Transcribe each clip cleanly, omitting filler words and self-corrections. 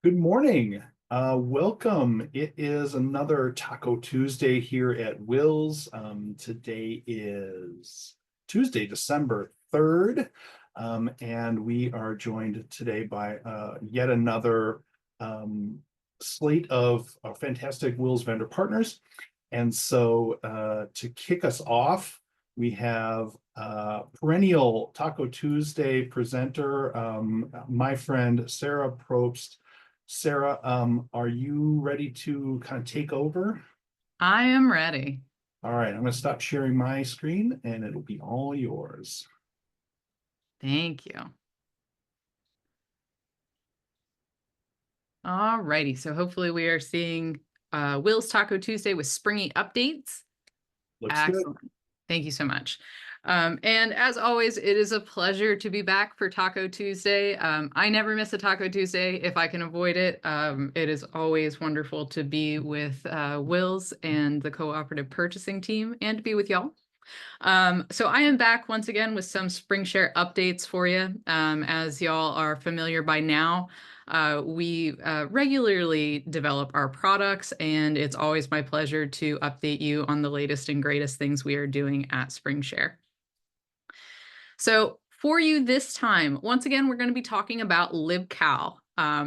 Good morning. Welcome. It is another Taco Tuesday here at WiLS. Today is Tuesday, December 3rd, and we are joined today by yet another slate of fantastic WiLS vendor partners. And so to kick us off, we have perennial Taco Tuesday presenter, my friend Sarah Probst. Sarah, are you ready to kind of take over? I am ready. All right, I'm going to stop sharing my screen and it'll be all yours. Thank you. All righty. So hopefully we are seeing Will's Taco Tuesday with springy updates. Looks good. Excellent. Thank you so much. And as always, it is a pleasure to be back for Taco Tuesday. I never miss a Taco Tuesday if I can avoid it. It is always wonderful to be with Will's and the cooperative purchasing team and to be with y'all. So I am back once again with some Springshare updates for you. As y'all are familiar by now, we regularly develop our products, and it's always my pleasure to update you on the latest and greatest things we are doing at Springshare. So for you this time, once again, we're going to be talking about LibCal.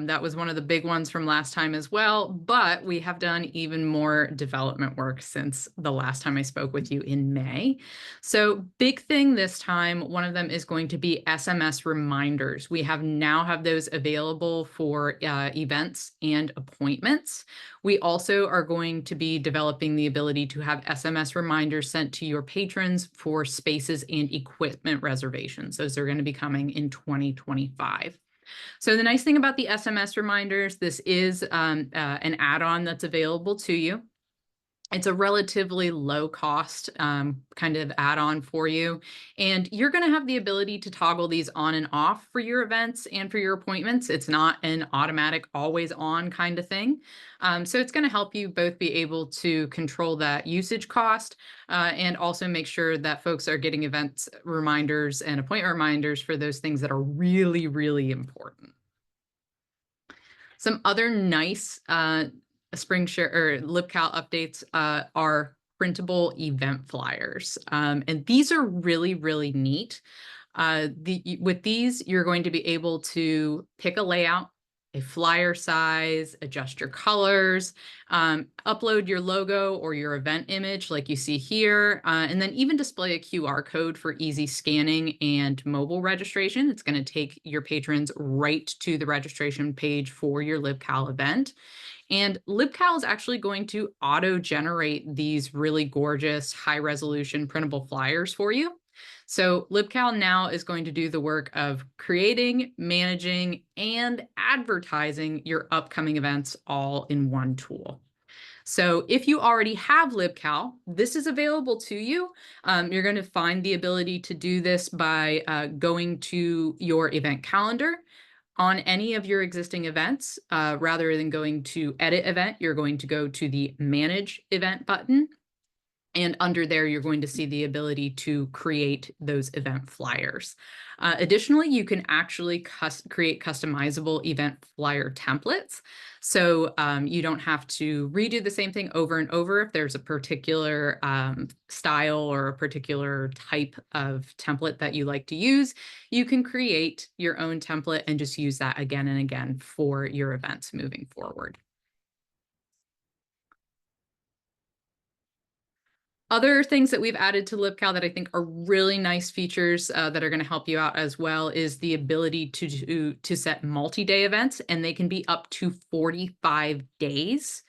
That was one of the big ones from last time as well, but we have done even more development work since the last time I spoke with you in May. So big thing this time, one of them is going to be SMS reminders. We now have those available for events and appointments. We also are going to be developing the ability to have SMS reminders sent to your patrons for spaces and equipment reservations. Those are going to be coming in 2025. So the nice thing about the SMS reminders, this is an add-on that's available to you. It's a relatively low cost kind of add-on for you. And you're going to have the ability to toggle these on and off for your events and for your appointments. It's not an automatic always on kind of thing. So it's going to help you both be able to control that usage cost and also make sure that folks are getting events reminders and appointment reminders for those things that are really, really important. Some other nice Springshare or LibCal updates are printable event flyers. And these are really, really neat. With these, you're going to be able to pick a layout, a flyer size, adjust your colors, upload your logo or your event image like you see here, and then even display a QR code for easy scanning and mobile registration. It's going to take your patrons right to the registration page for your LibCal event. And LibCal is actually going to auto-generate these really gorgeous high-resolution printable flyers for you. So LibCal now is going to do the work of creating, managing, and advertising your upcoming events all in one tool. So if you already have LibCal, this is available to you. You're going to find the ability to do this by going to your event calendar on any of your existing events. Rather than going to edit event, you're going to go to the manage event button. And under there, you're going to see the ability to create those event flyers. Additionally, you can actually create customizable event flyer templates. So you don't have to redo the same thing over and over. If there's a particular style or a particular type of template that you like to use, you can create your own template and just use that again and again for your events moving forward. Other things that we've added to LibCal that I think are really nice features that are going to help you out as well is the ability to set multi-day events, and they can be up to 45 days.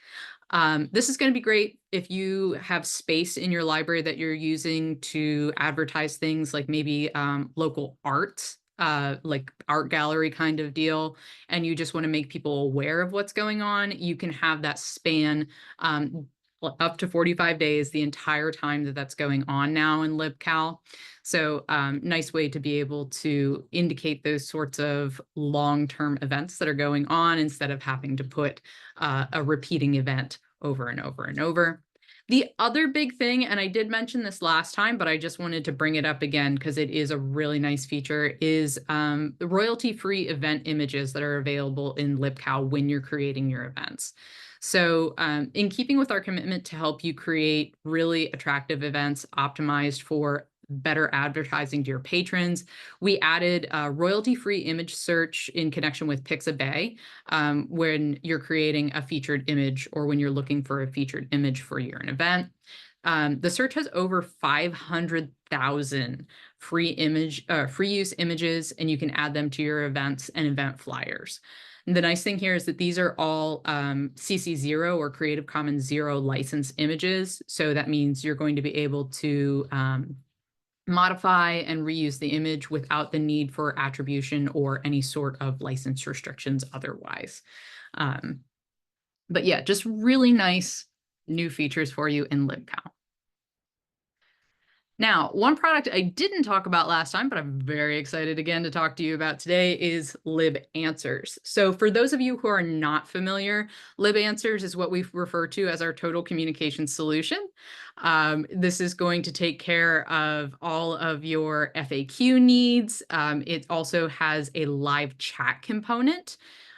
This is going to be great if you have space in your library that you're using to advertise things like maybe local art, like art gallery kind of deal, and you just want to make people aware of what's going on. You can have that span up to 45 days, the entire time that that's going on now in LibCal. So nice way to be able to indicate those sorts of long-term events that are going on instead of having to put a repeating event over and over and over. The other big thing, and I did mention this last time, but I just wanted to bring it up again because it is a really nice feature, is the royalty-free event images that are available in LibCal when you're creating your events. So in keeping with our commitment to help you create really attractive events optimized for better advertising to your patrons, we added a royalty-free image search in connection with Pixabay when you're creating a featured image or when you're looking for a featured image for your event. The search has over 500,000 free use images, and you can add them to your events and event flyers. And the nice thing here is that these are all CC0 or Creative Commons Zero license images. So that means you're going to be able to modify and reuse the image without the need for attribution or any sort of license restrictions otherwise. But yeah, just really nice new features for you in LibCal. Now, one product I didn't talk about last time, but I'm very excited again to talk to you about today is LibAnswers. So for those of you who are not familiar, LibAnswers is what we refer to as our total communication solution. This is going to take care of all of your FAQ needs. It also has a live chat component.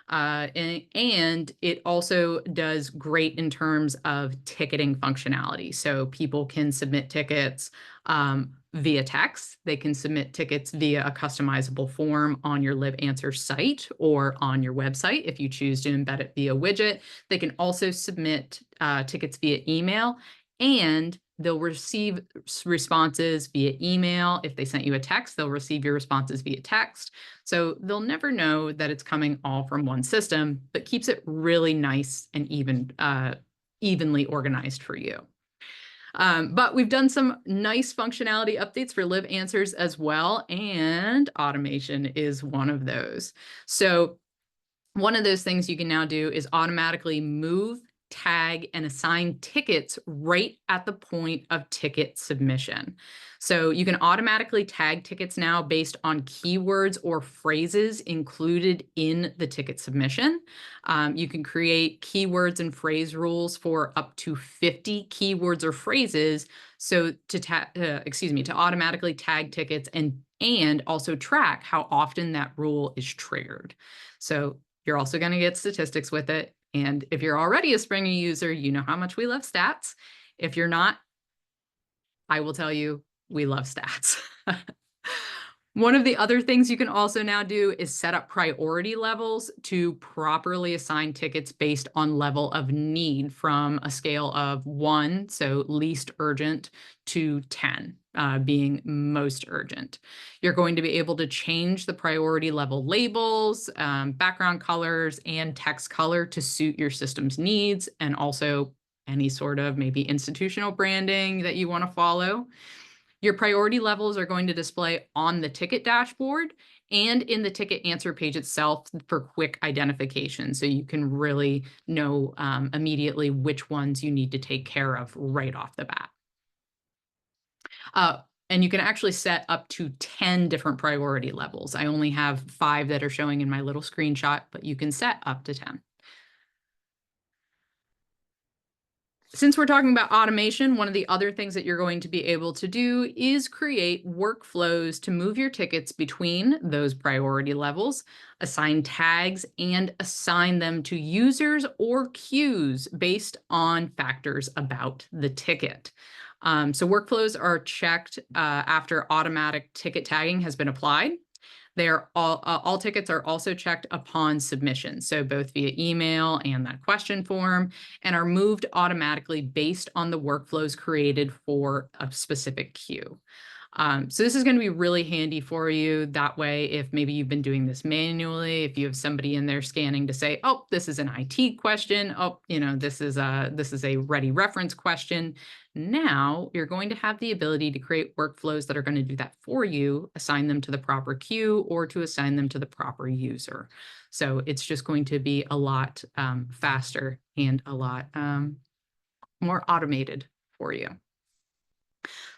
And it also does great in terms of ticketing functionality. So people can submit tickets via text. They can submit tickets via a customizable form on your LibAnswer site or on your website if you choose to embed it via widget. They can also submit tickets via email, and they'll receive responses via email. If they sent you a text, they'll receive your responses via text. So they'll never know that it's coming all from one system, but keeps it really nice and evenly organized for you. But we've done some nice functionality updates for LibAnswers as well, and automation is one of those. So one of those things you can now do is automatically move, tag, and assign tickets right at the point of ticket submission. So you can automatically tag tickets now based on keywords or phrases included in the ticket submission. You can create keywords and phrase rules for up to 50 keywords or phrases. So to automatically tag tickets and also track how often that rule is triggered. So you're also going to get statistics with it. And if you're already a Springer user, you know how much we love stats. If you're not, I will tell you, we love stats. One of the other things you can also now do is set up priority levels to properly assign tickets based on level of need from a scale of 1, so least urgent, to 10, being most urgent. You're going to be able to change the priority level labels, background colors, and text color to suit your system's needs, and also any sort of maybe institutional branding that you want to follow. Your priority levels are going to display on the ticket dashboard and in the ticket answer page itself for quick identification. So you can really know immediately which ones you need to take care of right off the bat. And you can actually set up to 10 different priority levels. I only have 5 that are showing in my little screenshot, but you can set up to 10. Since we're talking about automation, one of the other things that you're going to be able to do is create workflows to move your tickets between those priority levels, assign tags, and assign them to users or queues based on factors about the ticket. So workflows are checked after automatic ticket tagging has been applied. All tickets are also checked upon submission, so both via email and that question form, and are moved automatically based on the workflows created for a specific queue. So this is going to be really handy for you. That way, if maybe you've been doing this manually, if you have somebody in there scanning to say, oh, this is an IT question, oh, this is a ready reference question. Now you're going to have the ability to create workflows that are going to do that for you, assign them to the proper queue or to assign them to the proper user. So it's just going to be a lot faster and a lot more automated for you.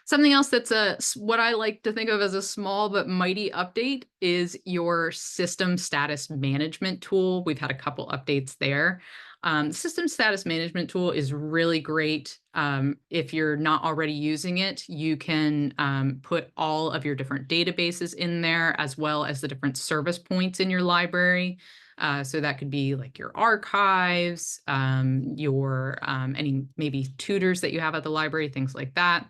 Something else that's what I like to think of as a small but mighty update is your system status management tool. We've had a couple updates there. The system status management tool is really great. If you're not already using it, you can put all of your different databases in there, as well as the different service points in your library. So that could be like your archives, your any maybe tutors that you have at the library, things like that.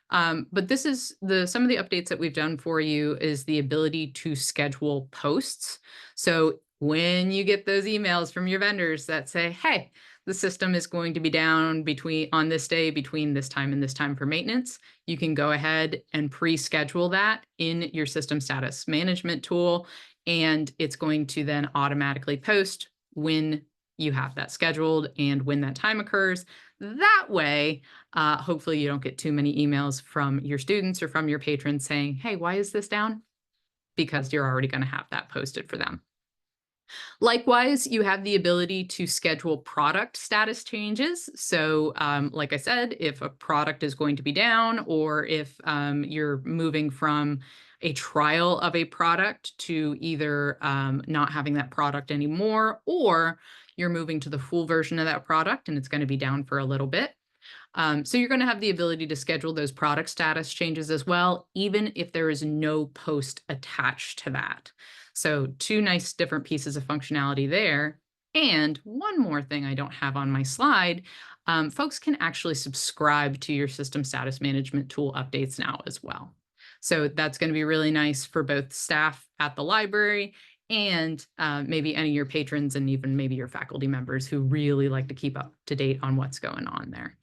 But this is some of the updates that we've done for you is the ability to schedule posts. So when you get those emails from your vendors that say, hey, the system is going to be down between on this day between this time and this time for maintenance, you can go ahead and pre-schedule that in your system status management tool. And it's going to then automatically post when you have that scheduled and when that time occurs. That way, hopefully you don't get too many emails from your students or from your patrons saying, hey, why is this down? Because you're already going to have that posted for them. Likewise, you have the ability to schedule product status changes. So, like I said, if a product is going to be down, or if you're moving from a trial of a product to either not having that product anymore, or you're moving to the full version of that product and it's going to be down for a little bit. So you're going to have the ability to schedule those product status changes as well, even if there is no post attached to that. So two nice different pieces of functionality there. And one more thing I don't have on my slide, folks can actually subscribe to your system status management tool updates now as well. So that's going to be really nice for both staff at the library and maybe any of your patrons and even maybe your faculty members who really like to keep up to date on what's going on there.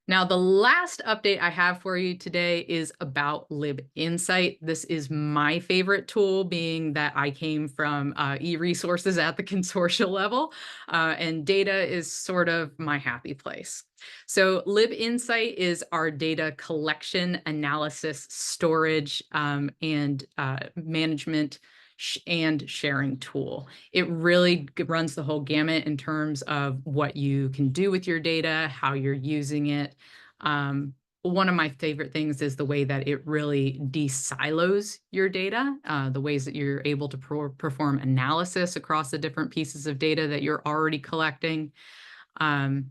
Now, the last update I have for you today is about LibInsight. This is my favorite tool, being that I came from e-resources at the consortia level, and data is sort of my happy place. So LibInsight is our data collection, analysis, storage, and management and sharing tool. It really runs the whole gamut in terms of what you can do with your data, how you're using it. One of my favorite things is the way that it really de-silos your data, the ways that you're able to perform analysis across the different pieces of data that you're already collecting, and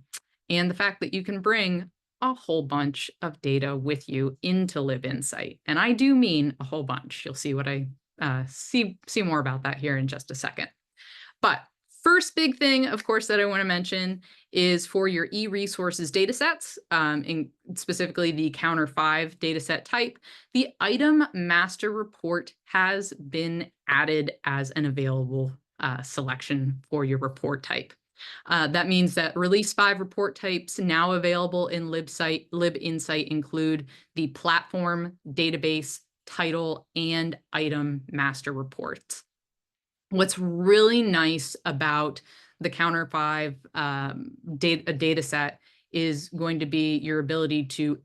the fact that you can bring a whole bunch of data with you into LibInsight. And I do mean a whole bunch. You'll see what I see more about that here in just a second. But first big thing, of course, that I want to mention is for your e-resources datasets, specifically the Counter 5 dataset type, the item master report has been added as an available selection for your report type. That means that release 5 report types now available in LibInsight include the platform, database, title, and item master reports. What's really nice about the Counter 5 data set is going to be your ability to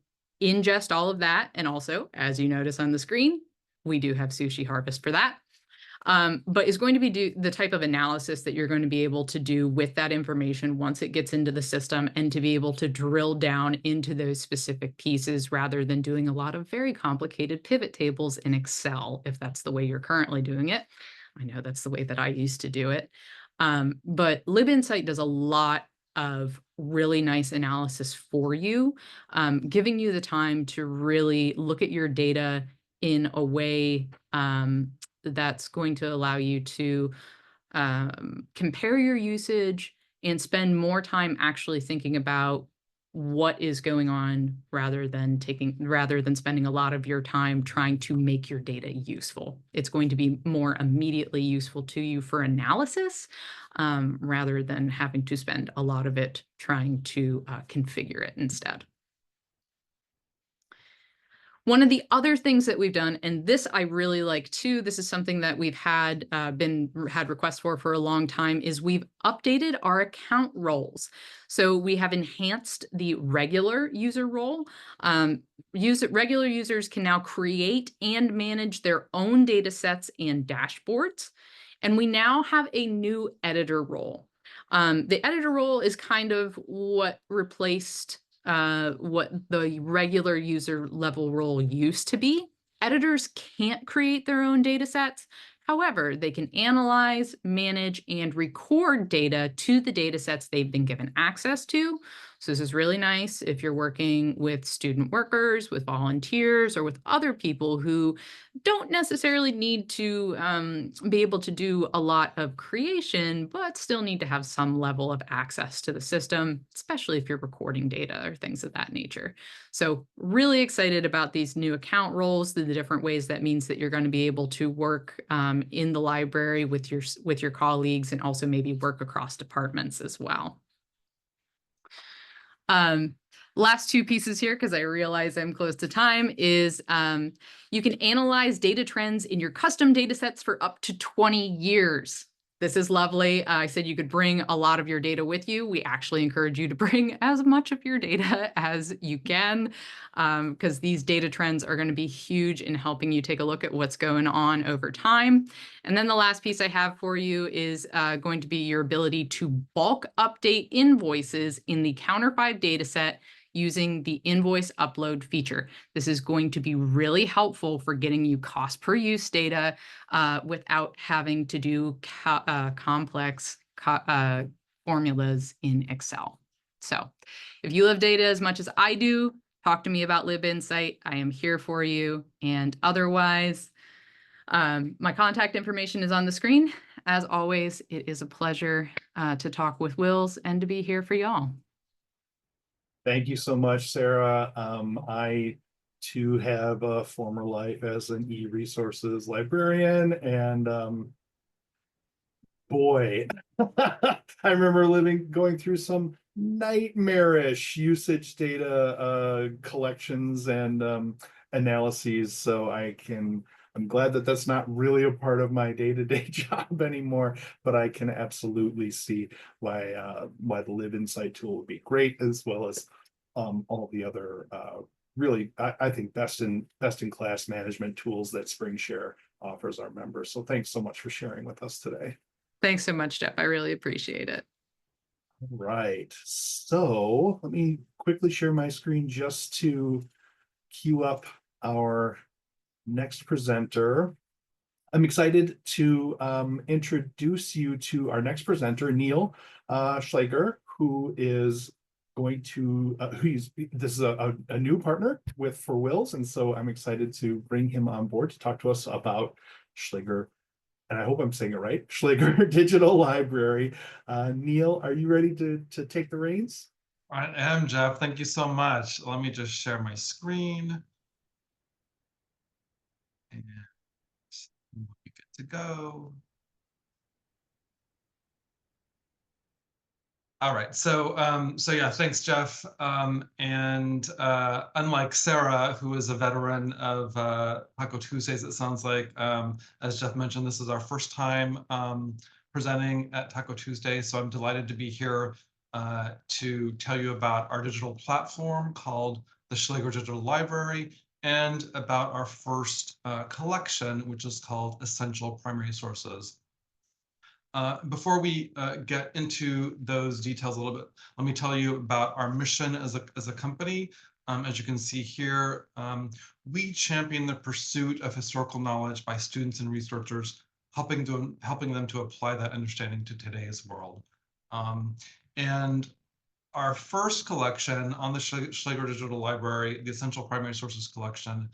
ingest all of that. And also, as you notice on the screen, we do have Sushi Harvest for that. But is going to be the type of analysis that you're going to be able to do with that information once it gets into the system, and to be able to drill down into those specific pieces rather than doing a lot of very complicated pivot tables in Excel, if that's the way you're currently doing it. I know that's the way that I used to do it. But LibInsight does a lot of really nice analysis for you, giving you the time to really look at your data in a way that's going to allow you to compare your usage and spend more time actually thinking about what is going on rather than spending a lot of your time trying to make your data useful. It's going to be more immediately useful to you for analysis, rather than having to spend a lot of it trying to configure it instead. One of the other things that we've done, and this I really like too, this is something that we've had requests for a long time, is we've updated our account roles. So we have enhanced the regular user role. Regular users can now create and manage their own data sets and dashboards. And we now have a new editor role. The editor role is kind of what replaced what the regular user level role used to be. Editors can't create their own data sets. However, they can analyze, manage, and record data to the data sets they've been given access to. So this is really nice if you're working with student workers, with volunteers, or with other people who don't necessarily need to be able to do a lot of creation, but still need to have some level of access to the system, especially if you're recording data or things of that nature. So really excited about these new account roles, the different ways that means that you're going to be able to work in the library with your colleagues, and also maybe work across departments as well. Um, Last two pieces here, because I realize I'm close to time, is you can analyze data trends in your custom data sets for up to 20 years. This is lovely. I said you could bring a lot of your data with you. We actually encourage you to bring as much of your data as you can, because these data trends are going to be huge in helping you take a look at what's going on over time. And then the last piece I have for you is going to be your ability to bulk update invoices in the Counter5 dataset using the invoice upload feature. This is going to be really helpful for getting you cost per use data without having to do complex formulas in Excel. So if you love data as much as I do, talk to me about LibInsight. I am here for you. And otherwise, my contact information is on the screen. As always, it is a pleasure to talk with WiLS and to be here for y'all. Thank you so much, Sarah. I too have a former life as an e-resources librarian, and boy, I remember going through some nightmarish usage data collections and analyses. So I'm glad that that's not really a part of my day-to-day job anymore, but I can absolutely see why the LibInsight tool would be great, as well as all the other really, I think best in class management tools that Springshare offers our members. So thanks so much for sharing with us today. Thanks so much, Jeff. I really appreciate it. Right. So let me quickly share my screen just to queue up our next presenter. I'm excited to introduce you to our next presenter, Neil Schlager, who is going to, this is a new partner for WiLS, and so I'm excited to bring him on board to talk to us about Schlager, and I hope I'm saying it right, Schlager Digital Library. Neil, are you ready to take the reins? I am, Jeff. Thank you so much. Let me just share my screen. And we'll be good to go. All right, so yeah, thanks, Jeff. Unlike Sarah, who is a veteran of Taco Tuesdays, it sounds like, as Jeff mentioned, this is our first time presenting at Taco Tuesday. So I'm delighted to be here to tell you about our digital platform called the Schlager Digital Library, and about our first collection, which is called Essential Primary Sources. Before we get into those details a little bit, let me tell you about our mission as a company. As you can see here, we champion the pursuit of historical knowledge by students and researchers, helping them to apply that understanding to today's world. And our first collection on the Schlager Digital Library, the Essential Primary Sources collection,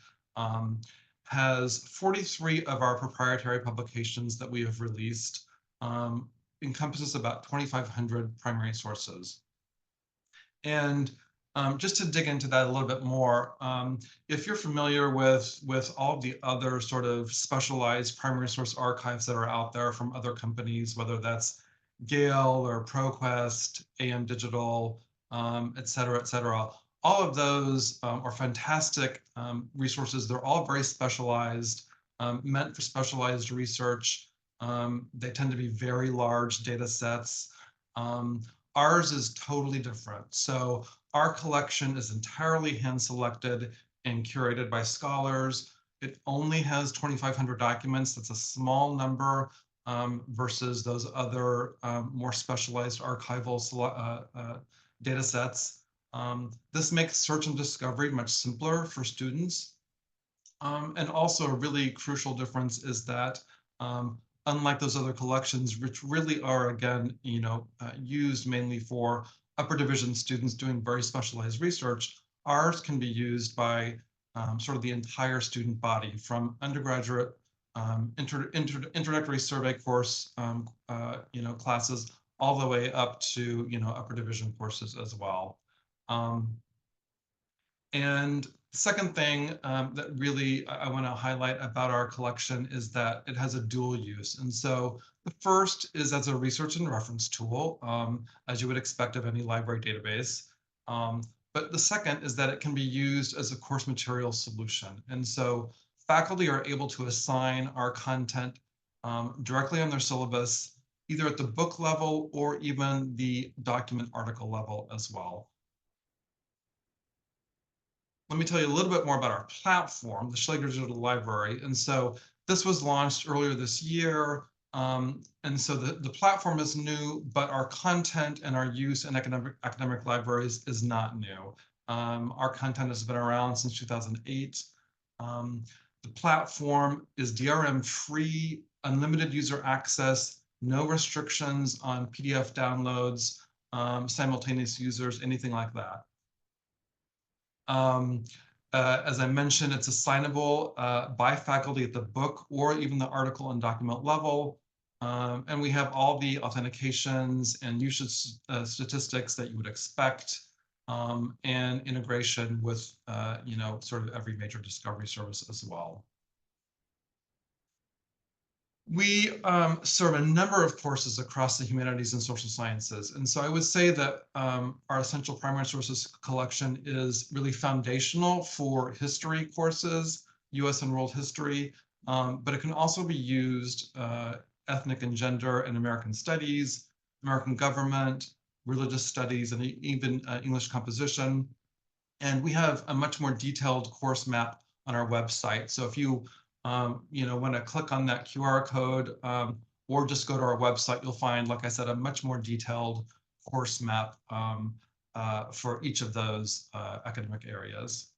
has 43 of our proprietary publications that we have released. Encompasses about 2,500 primary sources. And just to dig into that a little bit more, if you're familiar with all of the other sort of specialized primary source archives that are out there from other companies, whether that's Gale or ProQuest, AM Digital, et cetera, all of those are fantastic resources. They're all very specialized, meant for specialized research. They tend to be very large data sets. Ours is totally different. So our collection is entirely hand-selected and curated by scholars. It only has 2,500 documents. That's a small number versus those other more specialized archival data sets. This makes search and discovery much simpler for students. And also a really crucial difference is that unlike those other collections, which really are, again, used mainly for upper division students doing very specialized research, ours can be used by sort of the entire student body, from undergraduate introductory survey course classes all the way up to upper division courses as well. And the second thing that really I want to highlight about our collection is that it has a dual use. And so the first is as a research and reference tool, as you would expect of any library database. But the second is that it can be used as a course material solution. And so faculty are able to assign our content directly on their syllabus, either at the book level or even the document article level as well. Let me tell you a little bit more about our platform, the Schlager Digital Library. And so this was launched earlier this year. And so the platform is new, but our content and our use in academic libraries is not new. Our content has been around since 2008. The platform is DRM free, unlimited user access, no restrictions on PDF downloads, simultaneous users, anything like that. As I mentioned, it's assignable by faculty at the book or even the article and document level. And we have all the authentications and usage statistics that you would expect, and integration with, sort of every major discovery service as well. We serve a number of courses across the humanities and social sciences. And so I would say that our Essential Primary Sources collection is really foundational for history courses, US and world history, but it can also be used ethnic and gender and American studies, American government, religious studies, and even English composition. And we have a much more detailed course map on our website. So if you want to click on that QR code or just go to our website, you'll find, like I said, a much more detailed course map for each of those academic areas.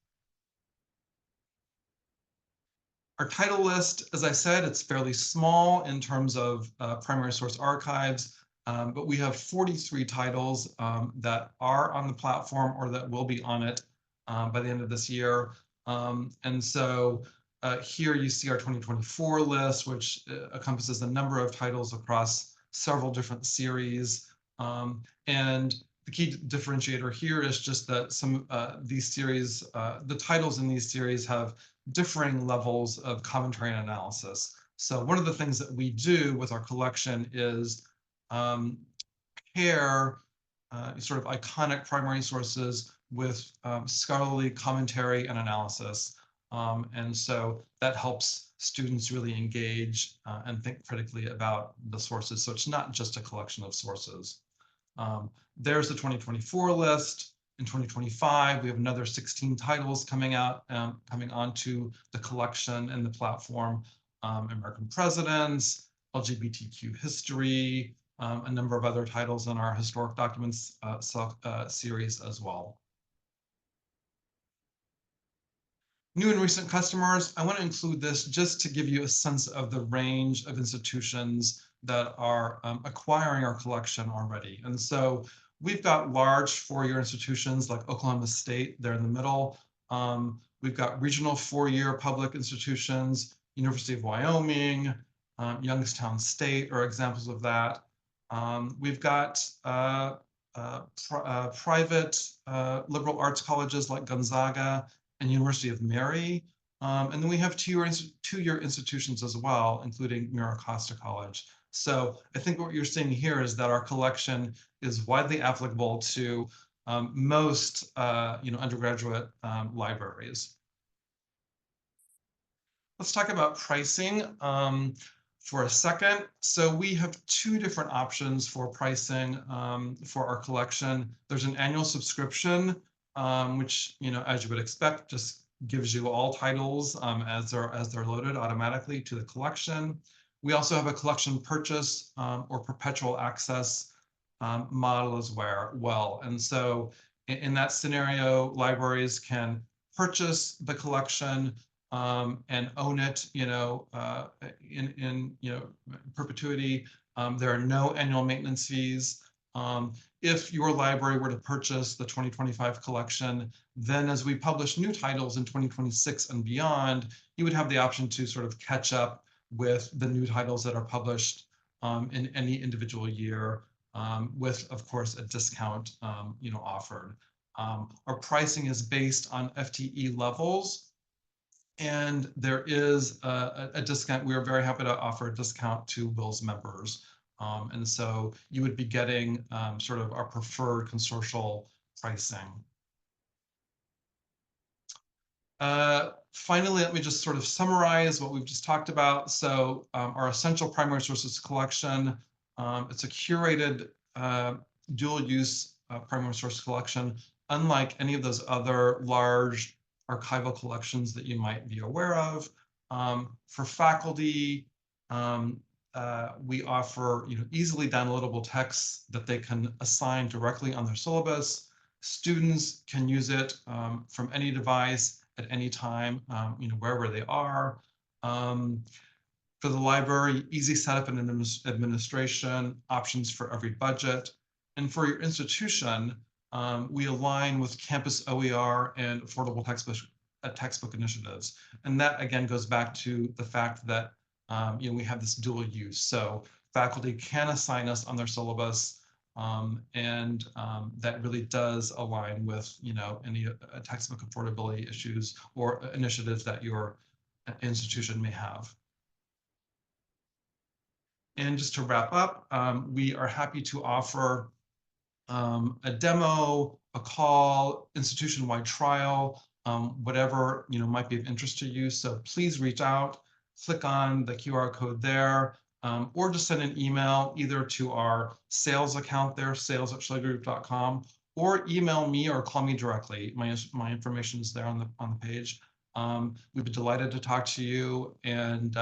Our title list, as I said, it's fairly small in terms of primary source archives, but we have 43 titles that are on the platform or that will be on it by the end of this year. And so here you see our 2024 list, which encompasses a number of titles across several different series. And the key differentiator here is just that some these series, the titles in these series have differing levels of commentary and analysis. So one of the things that we do with our collection is pair sort of iconic primary sources with scholarly commentary and analysis. And so that helps students really engage and think critically about the sources. So it's not just a collection of sources. There's the 2024 list. In 2025, we have another 16 titles coming out, coming onto the collection and the platform. American presidents, LGBTQ history, a number of other titles in our historic documents series as well. New and recent customers, I want to include this just to give you a sense of the range of institutions that are acquiring our collection already. And so we've got large four-year institutions like Oklahoma State, they're in the middle. We've got regional four-year public institutions, University of Wyoming, Youngstown State are examples of that. We've got private liberal arts colleges like Gonzaga and University of Mary. And then we have two-year institutions as well, including Mira Costa College. So I think what you're seeing here is that our collection is widely applicable to most undergraduate libraries. Let's talk about pricing for a second. So we have two different options for pricing for our collection. There's an annual subscription, which, as you would expect, just gives you all titles as they're loaded automatically to the collection. We also have a collection purchase or perpetual access model as well. And so In that scenario, libraries can purchase the collection and own it, in perpetuity. There are no annual maintenance fees. If your library were to purchase the 2025 collection, then as we publish new titles in 2026 and beyond, you would have the option to sort of catch up with the new titles that are published in any individual year, with, of course, a discount offered. Our pricing is based on FTE levels, and there is a discount. We are very happy to offer a discount to WiLS members. And so you would be getting sort of our preferred consortial pricing. Finally, let me just sort of summarize what we've just talked about. So our essential primary sources collection, it's a curated dual-use primary source collection, unlike any of those other large archival collections that you might be aware of. For faculty, we offer easily downloadable texts that they can assign directly on their syllabus. Students can use it from any device at any time, wherever they are. For the library, easy setup and administration, options for every budget. And for your institution, we align with campus OER and affordable textbook initiatives. And that, again, goes back to the fact that we have this dual use. So faculty can assign us on their syllabus, and that really does align with any textbook affordability issues or initiatives that your institution may have. And just to wrap up, we are happy to offer a demo, a call, institution-wide trial, whatever might be of interest to you. So please reach out, click on the QR code there, or just send an email either to our sales account there, sales@schlagergroup.com, or email me or call me directly. My information is there on the page. We'd be delighted to talk to you and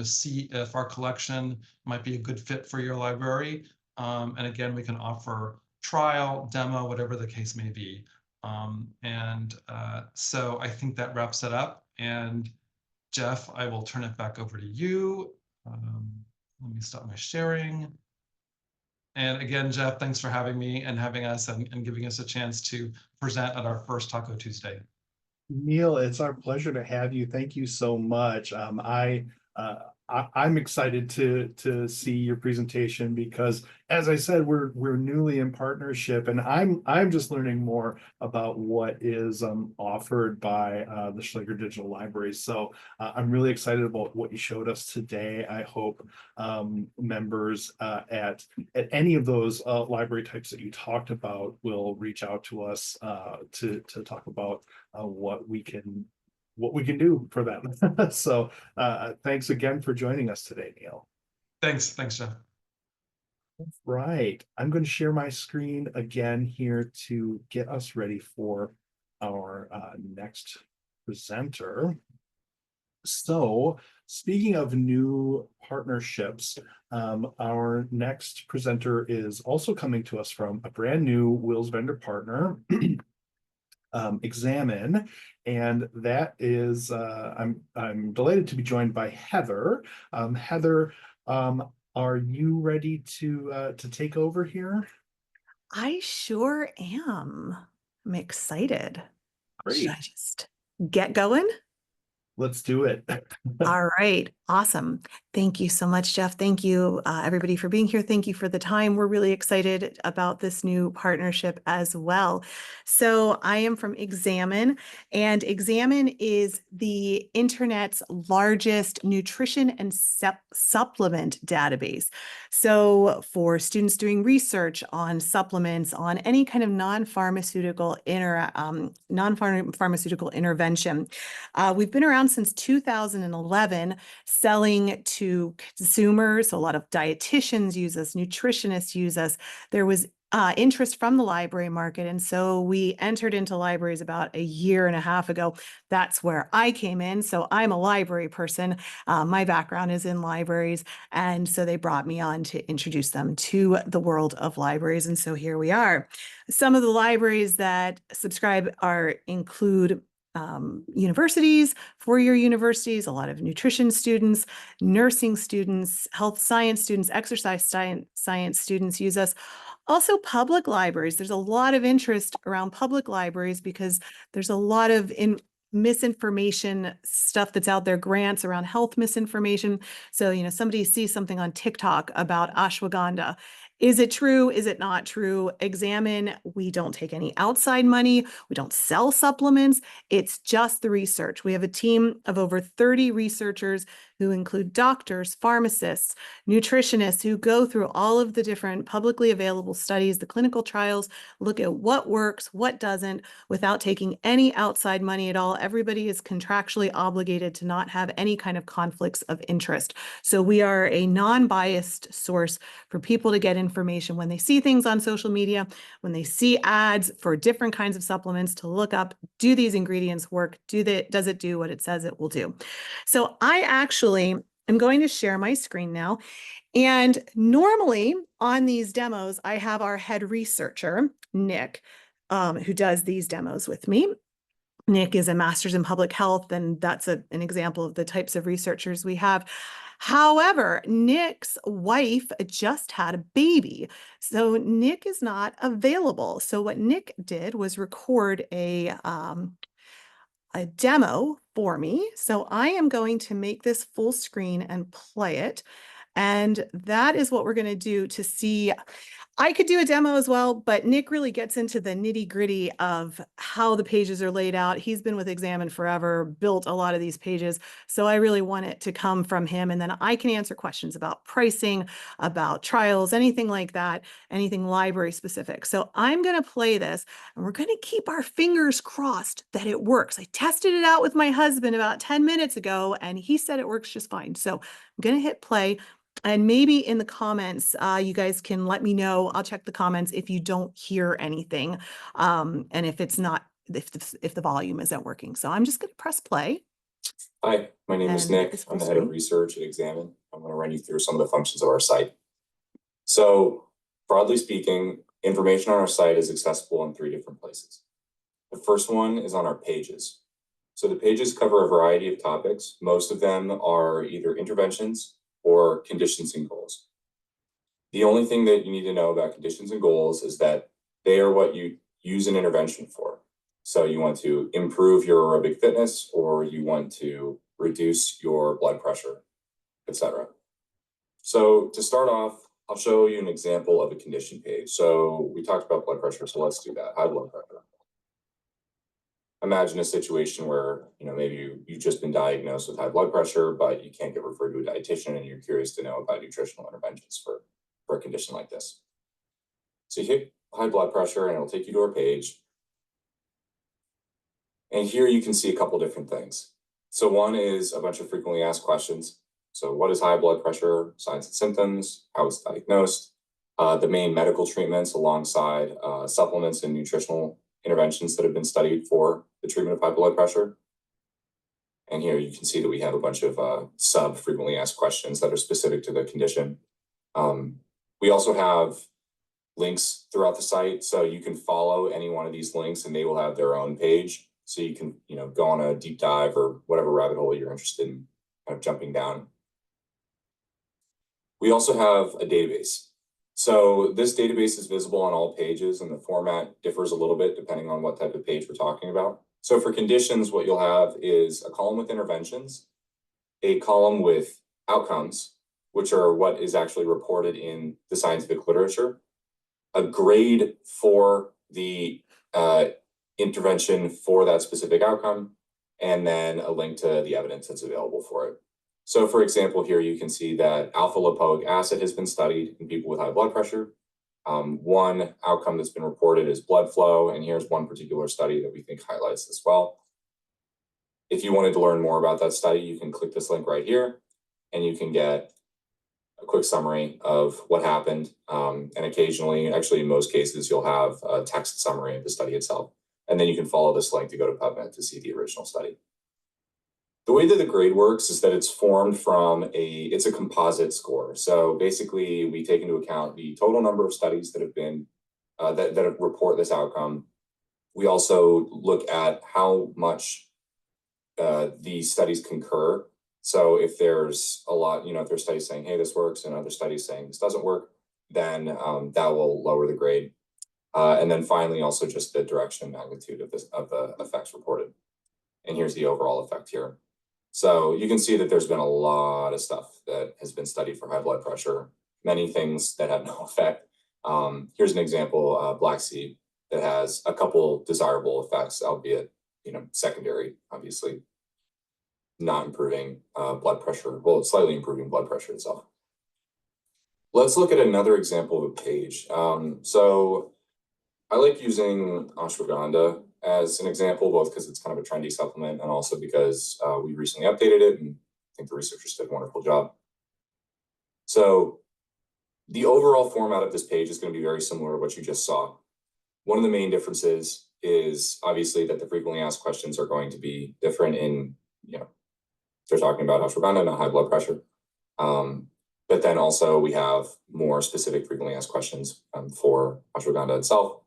see if our collection might be a good fit for your library. And again, we can offer trial, demo, whatever the case may be. So I think that wraps it up. And Jeff, I will turn it back over to you. Let me stop my sharing. And again, Jeff, thanks for having me and having us and giving us a chance to present at our first Taco Tuesday. Neil, it's our pleasure to have you. Thank you so much. I'm excited to see your presentation because, as I said, we're newly in partnership, and I'm just learning more about what is offered by the Schlager Digital Library. So I'm really excited about what you showed us today. I hope members at any of those library types that you talked about will reach out to us to talk about what we can do for them. So thanks again for joining us today, Neil. Thanks, Jeff. Right. I'm going to share my screen again here to get us ready for our next presenter. So speaking of new partnerships, our next presenter is also coming to us from a brand new WiLS vendor partner, Examine, and that is I'm delighted to be joined by Heather. Heather, are you ready to take over here? I sure am. I'm excited. Great. Should I just get going? Let's do it. All right. Awesome. Thank you so much, Jeff. Thank you, everybody, for being here. Thank you for the time. We're really excited about this new partnership as well. So I am from Examine, and Examine is the internet's largest nutrition and supplement database. So for students doing research on supplements, on any kind of non-pharmaceutical intervention, we've been around since 2011, selling to consumers. So a lot of dietitians use us, nutritionists use us. There was interest from the library market. And so we entered into libraries about 1.5 years ago. That's where I came in. So I'm a library person. My background is in libraries. And so they brought me on to introduce them to the world of libraries. And so here we are. Some of the libraries that subscribe include universities, four-year universities, a lot of nutrition students, nursing students, health science students, exercise science students use us. Also, public libraries. There's a lot of interest around public libraries because there's a lot of misinformation stuff that's out there, grants around health misinformation. So, somebody sees something on TikTok about ashwagandha. Is it true? Is it not true? Examine. We don't take any outside money. We don't sell supplements. It's just the research. We have a team of over 30 researchers who include doctors, pharmacists, nutritionists who go through all of the different publicly available studies, the clinical trials, look at what works, what doesn't, without taking any outside money at all. Everybody is contractually obligated to not have any kind of conflicts of interest. So we are a non-biased source for people to get information when they see things on social media, when they see ads for different kinds of supplements, to look up, do these ingredients work? Does it do what it says it will do? So I actually am going to share my screen now. And normally on these demos, I have our head researcher, Nick, who does these demos with me. Nick is a master's in public health, and that's an example of the types of researchers we have. However, Nick's wife just had a baby, so Nick is not available. So what Nick did was record a demo for me. So I am going to make this full screen and play it. And that is what we're going to do to see. I could do a demo as well, but Nick really gets into the nitty gritty of how the pages are laid out. He's been with Examine forever, built a lot of these pages. So I really want it to come from him. And then I can answer questions about pricing, about trials, anything like that, anything library specific. So I'm going to play this and we're going to keep our fingers crossed that it works. I tested it out with my husband about 10 minutes ago and he said it works just fine. So I'm going to hit play. And maybe in the comments, you guys can let me know. I'll check the comments if you don't hear anything, and if it's not, if the volume isn't working. So I'm just going to press play. Hi, my name is Nick. I'm the head of research at Examine. I'm going to run you through some of the functions of our site. So, broadly speaking, information on our site is accessible in 3 different places. The first one is on our pages. So the pages cover a variety of topics. Most of them are either interventions or conditions and goals. The only thing that you need to know about conditions and goals is that they are what you use an intervention for. So you want to improve your aerobic fitness, or you want to reduce your blood pressure, etc. So to start off, I'll show you an example of a condition page. So we talked about blood pressure, so let's do that. High blood pressure. Imagine a situation where, maybe you've just been diagnosed with high blood pressure, but you can't get referred to a dietitian and you're curious to know about nutritional interventions for a condition like this. So you hit high blood pressure and it'll take you to our page. And here you can see a couple different things. So one is a bunch of frequently asked questions. So what is high blood pressure, signs and symptoms, how it's diagnosed, the main medical treatments alongside supplements and nutritional interventions that have been studied for the treatment of high blood pressure. And here you can see that we have a bunch of sub-frequently asked questions that are specific to the condition. We also have links throughout the site, so you can follow any one of these links and they will have their own page. So you can, go on a deep dive or whatever rabbit hole you're interested in kind of jumping down. We also have a database. So this database is visible on all pages and the format differs a little bit depending on what type of page we're talking about. So for conditions, what you'll have is a column with interventions, a column with outcomes, which are what is actually reported in the scientific literature, a grade for the intervention for that specific outcome, and then a link to the evidence that's available for it. So for example, here you can see that alpha lipoic acid has been studied in people with high blood pressure. One outcome that's been reported is blood flow, and here's one particular study that we think highlights this well. If you wanted to learn more about that study, you can click this link right here, and you can get a quick summary of what happened. And occasionally, actually in most cases, you'll have a text summary of the study itself. And then you can follow this link to go to PubMed to see the original study. The way that the grade works is that it's formed from it's a composite score. So basically, we take into account the total number of studies that have been, that report this outcome. We also look at how much these studies concur. So if there's a lot, if there's studies saying, hey, this works, and other studies saying this doesn't work, then that will lower the grade. And then finally, also just the direction and magnitude of the effects reported. And here's the overall effect here. So you can see that there's been a lot of stuff that has been studied for high blood pressure, many things that have no effect. Here's an example, black seed, that has a couple desirable effects, albeit, secondary, obviously, not improving blood pressure. Well, it's slightly improving blood pressure itself. Let's look at another example of a page. So I like using ashwagandha as an example, both because it's kind of a trendy supplement and also because we recently updated it, and I think the researchers did a wonderful job. So the overall format of this page is going to be very similar to what you just saw. One of the main differences is obviously that the frequently asked questions are going to be different in, they're talking about ashwagandha, not high blood pressure. But then also we have more specific frequently asked questions for ashwagandha itself.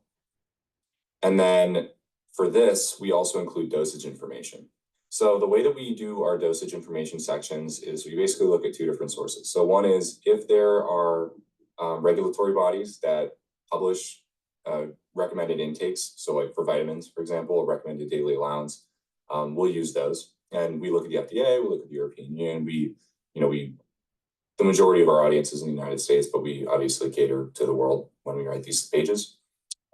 And then for this, we also include dosage information. So the way that we do our dosage information sections is we basically look at two different sources. So one is if there are regulatory bodies that publish recommended intakes. So like for vitamins, for example, a recommended daily allowance, we'll use those. And we look at the FDA, we look at the European Union, the majority of our audience is in the United States, but we obviously cater to the world when we write these pages.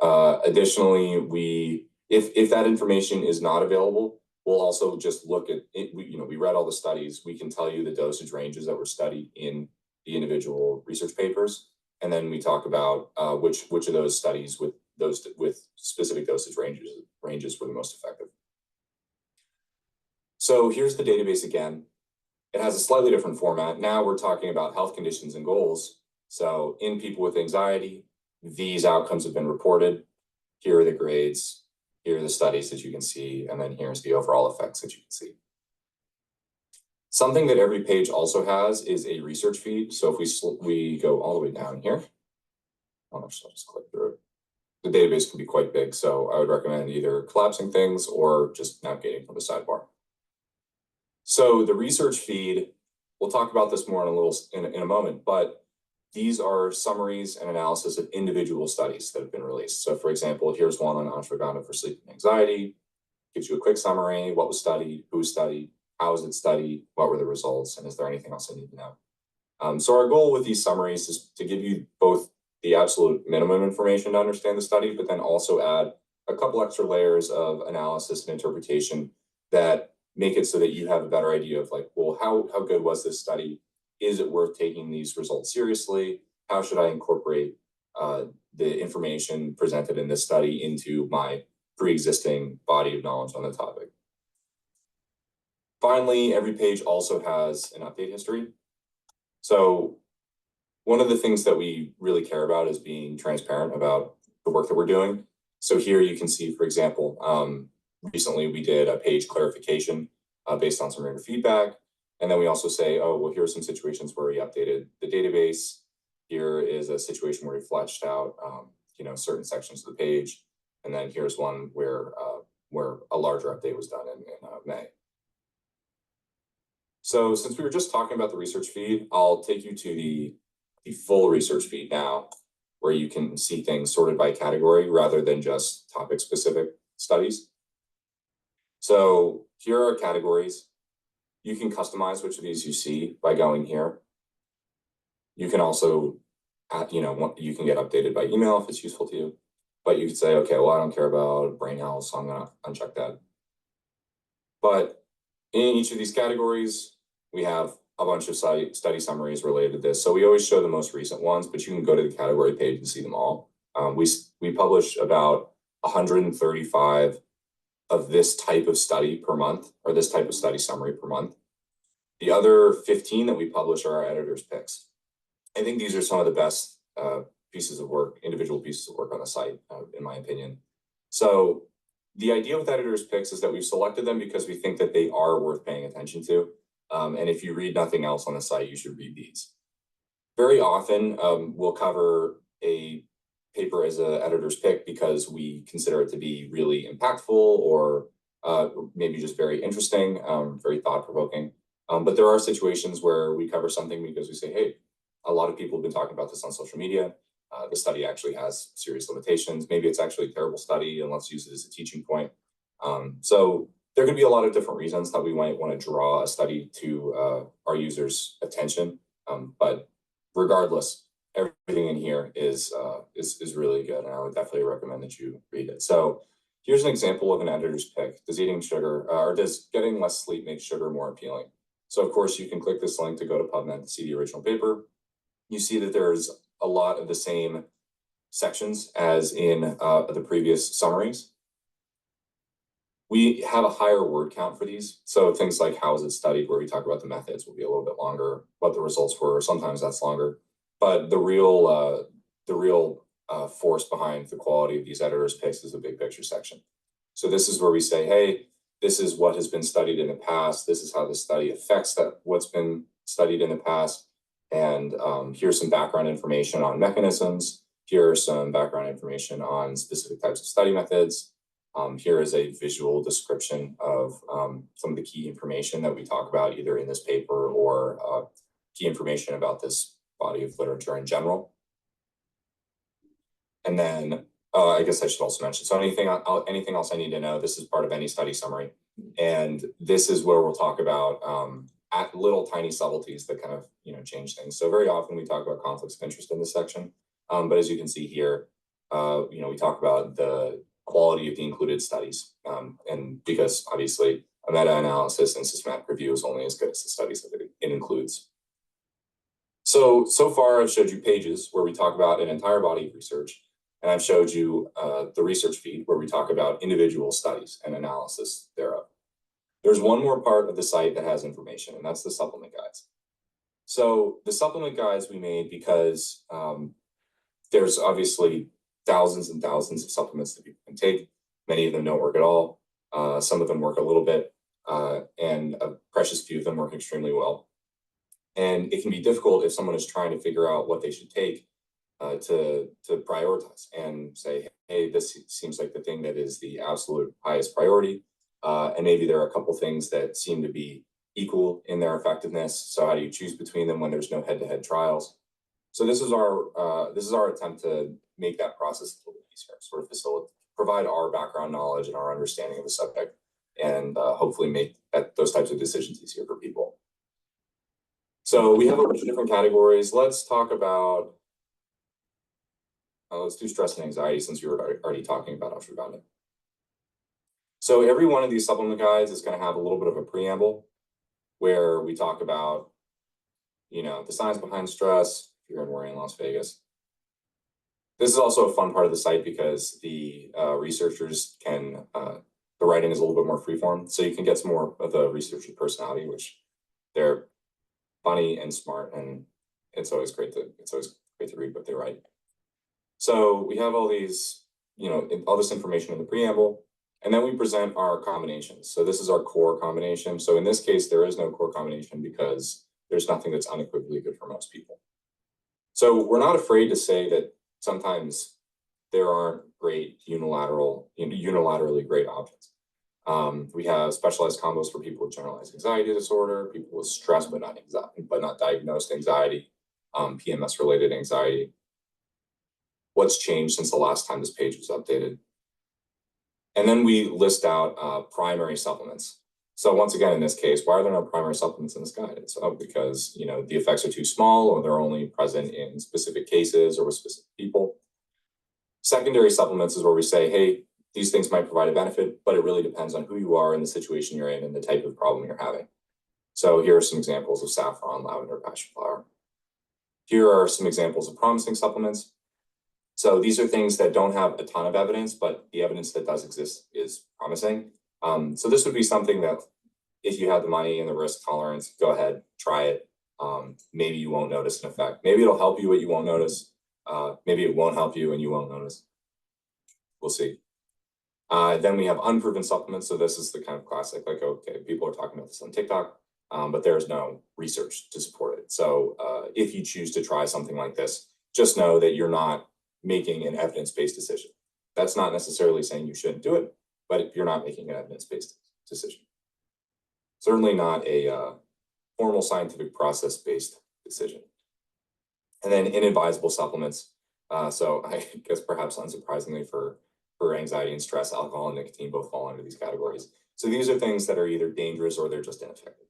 Additionally, if that information is not available, we'll also just look at it. We read all the studies. We can tell you the dosage ranges that were studied in the individual research papers. And then we talk about which of those studies with specific dosage ranges were the most effective. So here's the database again. It has a slightly different format. Now we're talking about health conditions and goals. So in people with anxiety, these outcomes have been reported. Here are the grades. Here are the studies that you can see. And then here's the overall effects that you can see. Something that every page also has is a research feed. So if we go all the way down here, I'll just click through it. The database can be quite big. So I would recommend either collapsing things or just navigating from the sidebar. So the research feed, we'll talk about this more in a moment, but these are summaries and analysis of individual studies that have been released. So for example, here's one on ashwagandha for sleep and anxiety. Gives you a quick summary, what was studied, who studied, how was it studied, what were the results, and is there anything else I need to know? So our goal with these summaries is to give you both the absolute minimum information to understand the study, but then also add a couple extra layers of analysis and interpretation that make it so that you have a better idea of like, well, how good was this study? Is it worth taking these results seriously? How should I incorporate the information presented in this study into my pre-existing body of knowledge on the topic? Finally, every page also has an update history. So one of the things that we really care about is being transparent about the work that we're doing. So here you can see, for example, recently we did a page clarification based on some reader feedback. And then we also say, oh, well, here are some situations where we updated the database. Here is a situation where we fleshed out, certain sections of the page. And then here's one where a larger update was done in May. So since we were just talking about the research feed, I'll take you to the full research feed now, where you can see things sorted by category rather than just topic-specific studies. So here are categories. You can customize which of these you see by going here. You can also, you can get updated by email if it's useful to you. But you could say, okay, well, I don't care about brain health, so I'm going to uncheck that. But in each of these categories, we have a bunch of study summaries related to this. So we always show the most recent ones, but you can go to the category page and see them all. We publish about 135 of this type of study per month, or this type of study summary per month. The other 15 that we publish are our editor's picks. I think these are some of the best pieces of work, individual pieces of work on the site, in my opinion. So the idea with editors' picks is that we've selected them because we think that they are worth paying attention to. And if you read nothing else on the site, you should read these. Very often, we'll cover a paper as an editor's pick because we consider it to be really impactful or maybe just very interesting, very thought-provoking. But there are situations where we cover something because we say, hey, a lot of people have been talking about this on social media. The study actually has serious limitations. Maybe it's actually a terrible study, and let's use it as a teaching point. So there could be a lot of different reasons that we might want to draw a study to our users' attention. But regardless, everything in here is really good, and I would definitely recommend that you read it. So here's an example of an editor's pick. Does eating sugar, or does getting less sleep make sugar more appealing? So of course you can click this link to go to PubMed to see the original paper. You see that there's a lot of the same sections as in the previous summaries. We have a higher word count for these. So things like how is it studied, where we talk about the methods, will be a little bit longer, what the results were. Sometimes that's longer. But the real force behind the quality of these editors' picks is the big picture section. So this is where we say, hey, this is what has been studied in the past. This is how the study affects what's been studied in the past. And here's some background information on mechanisms. Here are some background information on specific types of study methods. Here is a visual description of some of the key information that we talk about either in this paper or key information about this body of literature in general. And then I guess I should also mention, so anything else I need to know, this is part of any study summary. And this is where we'll talk about at little tiny subtleties that kind of change things. So very often we talk about conflicts of interest in this section. But as you can see here, we talk about the quality of the included studies. And because obviously a meta-analysis and systematic review is only as good as the studies that it includes. So far I've showed you pages where we talk about an entire body of research, and I've showed you the research feed where we talk about individual studies and analysis thereof. There's one more part of the site that has information, and that's the supplement guides. So the supplement guides we made because there's obviously thousands and thousands of supplements that people can take. Many of them don't work at all. Some of them work a little bit, and a precious few of them work extremely well. And it can be difficult if someone is trying to figure out what they should take to prioritize and say, hey, this seems like the thing that is the absolute highest priority. And maybe there are a couple things that seem to be equal in their effectiveness. So how do you choose between them when there's no head-to-head trials? So this is our attempt to make that process a little bit easier, sort of provide our background knowledge and our understanding of the subject, and hopefully make those types of decisions easier for people. So we have a bunch of different categories. Let's talk about, let's do stress and anxiety since you were already talking about ashwagandha. So every one of these supplement guides is going to have a little bit of a preamble where we talk about, the science behind stress, if you're in Las Vegas. This is also a fun part of the site because the researchers can, the writing is a little bit more freeform. So you can get some more of the researcher's personality, which they're funny and smart, and it's always great to read what they write. So we have all these, all this information in the preamble, and then we present our combinations. So this is our core combination. So in this case, there is no core combination because there's nothing that's unequivocally good for most people. So we're not afraid to say that sometimes there aren't great unilaterally great options. We have specialized combos for people with generalized anxiety disorder, people with stress but not diagnosed anxiety, PMS-related anxiety. What's changed since the last time this page was updated? And then we list out primary supplements. So once again, in this case, why are there no primary supplements in this guide? It's because the effects are too small, or they're only present in specific cases or with specific people. Secondary supplements is where we say, hey, these things might provide a benefit, but it really depends on who you are and the situation you're in and the type of problem you're having. So here are some examples of saffron, lavender, passion flower. Here are some examples of promising supplements. So these are things that don't have a ton of evidence, but the evidence that does exist is promising. So this would be something that if you have the money and the risk tolerance, go ahead, try it. maybe you won't notice an effect. Maybe it'll help you, but you won't notice. Maybe it won't help you and you won't notice. We'll see. Then we have unproven supplements. So this is the kind of classic, like, okay, people are talking about this on TikTok, but there's no research to support it. So if you choose to try something like this, just know that you're not making an evidence-based decision. That's not necessarily saying you shouldn't do it, but you're not making an evidence-based decision. Certainly not a formal scientific process-based decision. And then inadvisable supplements. So I guess perhaps unsurprisingly for anxiety and stress, alcohol and nicotine both fall under these categories. So these are things that are either dangerous or they're just ineffective.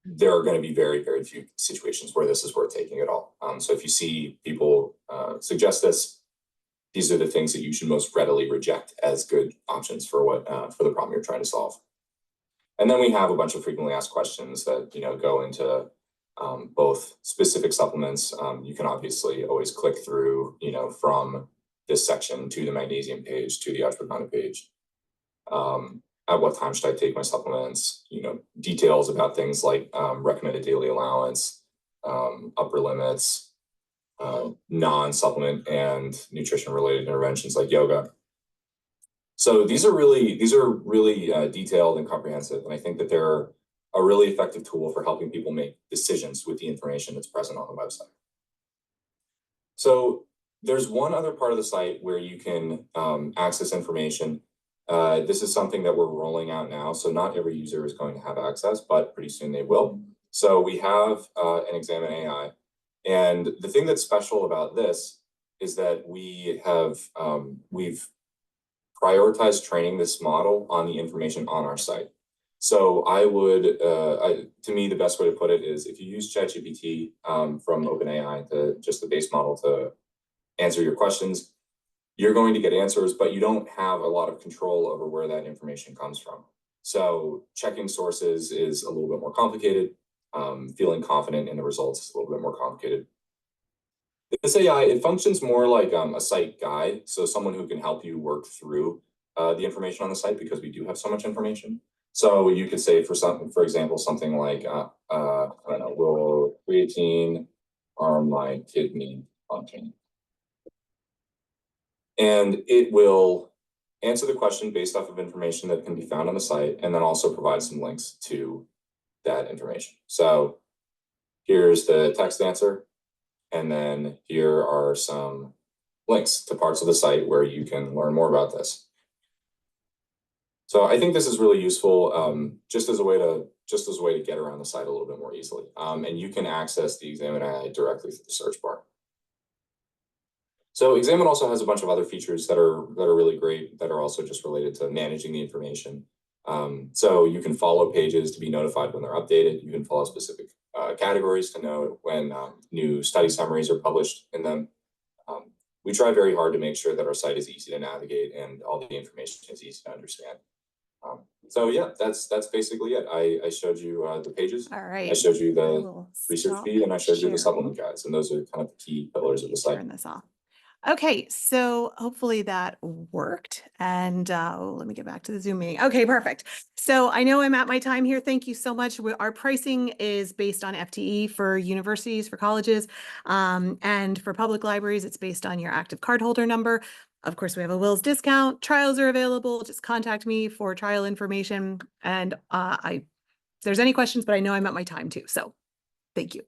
There are going to be very, very few situations where this is worth taking at all. So if you see people suggest this, these are the things that you should most readily reject as good options for for the problem you're trying to solve. And then we have a bunch of frequently asked questions that go into both specific supplements. You can obviously always click through, from this section to the magnesium page to the ashwagandha page. At what time should I take my supplements? Details about things like recommended daily allowance, upper limits, non-supplement and nutrition-related interventions like yoga. So these are really detailed and comprehensive, and I think that they're a really effective tool for helping people make decisions with the information that's present on the website. So there's one other part of the site where you can access information. This is something that we're rolling out now, so not every user is going to have access, but pretty soon they will. So we have an Examine AI, and the thing that's special about this is that we've prioritized training this model on the information on our site. So I would, to me, the best way to put it is if you use ChatGPT from OpenAI, just the base model to answer your questions, you're going to get answers, but you don't have a lot of control over where that information comes from. So checking sources is a little bit more complicated. Feeling confident in the results is a little bit more complicated. This AI, it functions more like a site guide. So someone who can help you work through the information on the site, because we do have so much information. So you could say for example, something like, I don't know, will creatine harm my kidney function? And it will answer the question based off of information that can be found on the site, and then also provide some links to that information. So here's the text answer, and then here are some links to parts of the site where you can learn more about this. So I think this is really useful, just as a way to get around the site a little bit more easily. And you can access the Examine AI directly through the search bar. So Examine also has a bunch of other features that are really great, that are also just related to managing the information. So you can follow pages to be notified when they're updated. You can follow specific categories to know when new study summaries are published in them. We try very hard to make sure that our site is easy to navigate and all the information is easy to understand. So yeah, that's basically it. I showed you the pages. All right. I showed you the research feed, and I showed you the supplement guides, and those are kind of the key pillars of the site. Turn this off. Okay, so hopefully that worked. And let me get back to the Zoom meeting. Okay, perfect. So I know I'm at my time here. Thank you so much. Our pricing is based on FTE for universities, for colleges, and for public libraries, it's based on your active cardholder number. Of course, we have a WiLS discount. Trials are available. Just contact me for trial information. And if there's any questions, but I know I'm at my time too. So thank you.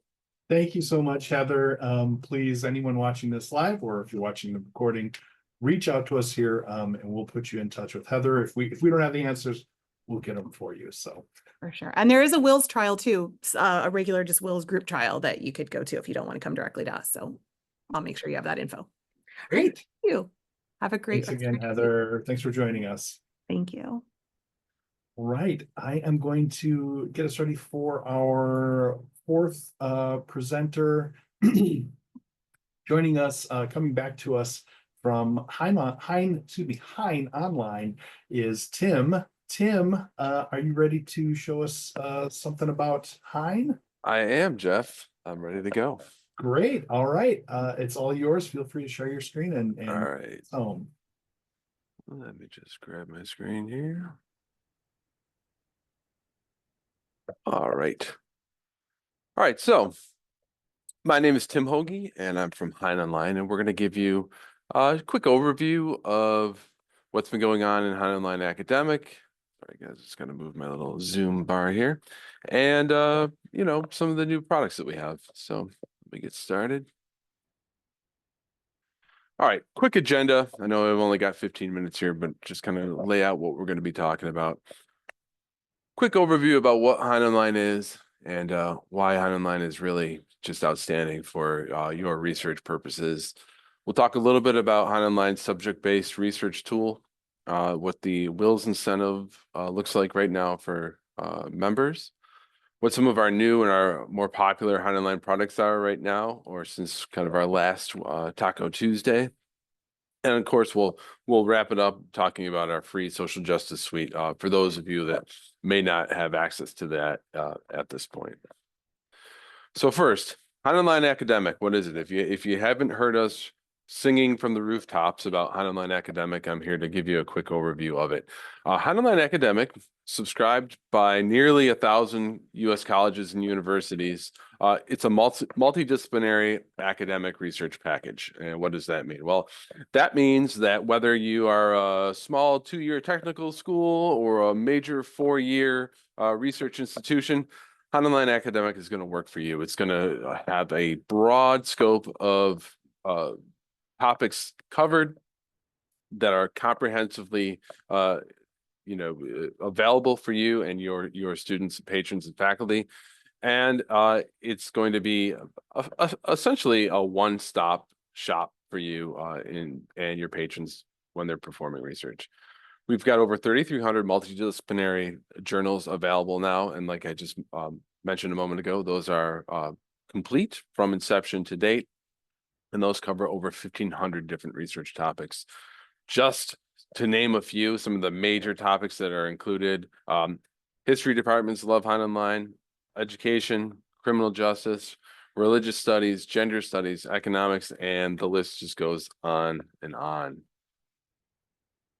Thank you so much, Heather. Please, anyone watching this live, or if you're watching the recording, reach out to us here, and we'll put you in touch with Heather. If we don't have the answers, we'll get them for you. So for sure. And there is a WiLS trial too, a regular just WiLS group trial that you could go to if you don't want to come directly to us. So I'll make sure you have that info. Great. Thank you. Have a great Thanks again, Heather. Thanks for joining us. Thank you. All right, I am going to get us ready for our fourth presenter. Joining us, coming back to us from HeinOnline is Tim. Tim, are you ready to show us something about Hein? I am, Jeff. I'm ready to go. Great. All right. It's all yours. Feel free to share your screen and all right. Let me just grab my screen here. All right. All right. So my name is Tim Hoagie, and I'm from HeinOnline, and we're going to give you a quick overview of what's been going on in HeinOnline Academic. Sorry, guys, just going to move my little Zoom bar here, and you know, some of the new products that we have. So let me get started. All right, quick agenda. I know I've only got 15 minutes here, but just kind of lay out what we're going to be talking about. Quick overview about what HeinOnline is and why HeinOnline is really just outstanding for your research purposes. We'll talk a little bit about HeinOnline's subject-based research tool, what the WiLS incentive looks like right now for members, what some of our new and our more popular HeinOnline products are right now, or since kind of our last Taco Tuesday. And of course, we'll wrap it up talking about our free social justice suite for those of you that may not have access to that at this point. So first, HeinOnline Academic, what is it? If you haven't heard us singing from the rooftops about HeinOnline Academic, I'm here to give you a quick overview of it. HeinOnline Academic, subscribed by nearly 1,000 U.S. colleges and universities. It's a multidisciplinary academic research package. And what does that mean? Well, that means that whether you are a small 2-year technical school or a major 4-year research institution, HeinOnline Academic is going to work for you. It's going to have a broad scope of topics covered that are comprehensively available for you and your students, patrons, and faculty. And it's going to be essentially a one-stop shop for you and your patrons when they're performing research. We've got over 3,300 multidisciplinary journals available now. And like I just mentioned a moment ago, those are complete from inception to date. And those cover over 1,500 different research topics. Just to name a few, some of the major topics that are included, history departments love HeinOnline, education, criminal justice, religious studies, gender studies, economics, and the list just goes on and on.